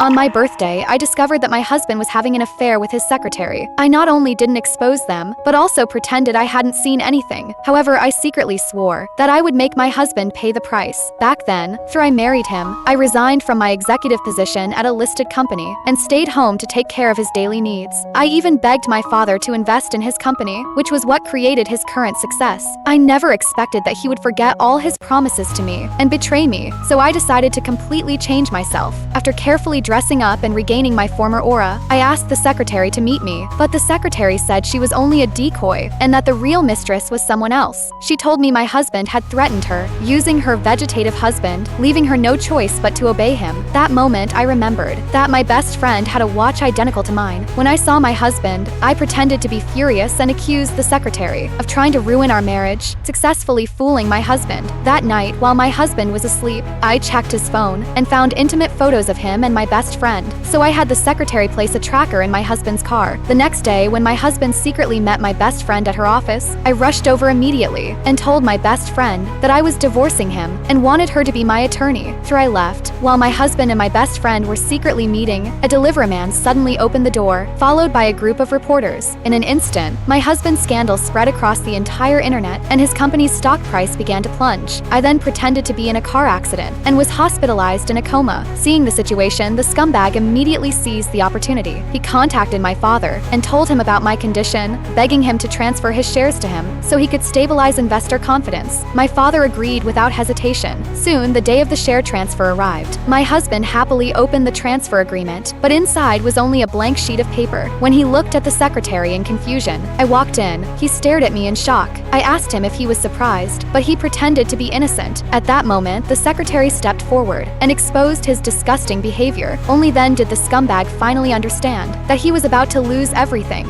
On my birthday, I discovered that my husband was having an affair with his secretary. I not only didn't expose them, but also pretended I hadn't seen anything. However, I secretly swore that I would make my husband pay the price. Back then, after I married him, I resigned from my executive position at a listed company and stayed home to take care of his daily needs. I even begged my father to invest in his company, which was what created his current success. I never expected that he would forget all his promises to me and betray me, so I decided to completely change myself. After carefully dressing up and regaining my former aura, I asked the secretary to meet me, but the secretary said she was only a decoy and that the real mistress was someone else. She told me my husband had threatened her, using her vegetative husband, leaving her no choice but to obey him. That moment, I remembered that my best friend had a watch identical to mine. When I saw my husband, I pretended to be furious and accused the secretary of trying to ruin our marriage, successfully fooling my husband. That night, while my husband was asleep, I checked his phone and found intimate photos of him and my best friend, so I had the secretary place a tracker in my husband's car. The next day, when my husband secretly met my best friend at her office, I rushed over immediately and told my best friend that I was divorcing him and wanted her to be my attorney. After I left, while my husband and my best friend were secretly meeting, a deliveryman suddenly opened the door, followed by a group of reporters. In an instant, my husband's scandal spread across the entire internet and his company's stock price began to plunge. I then pretended to be in a car accident and was hospitalized in a coma. Seeing the situation, the scumbag immediately seized the opportunity. He contacted my father and told him about my condition, begging him to transfer his shares to him so he could stabilize investor confidence. My father agreed without hesitation. Soon, the day of the share transfer arrived. My husband happily opened the transfer agreement, but inside was only a blank sheet of paper. When he looked at the secretary in confusion, I walked in. He stared at me in shock. I asked him if he was surprised, but he pretended to be innocent. At that moment, the secretary stepped forward and exposed his disgusting behavior. Only then did the scumbag finally understand that he was about to lose everything.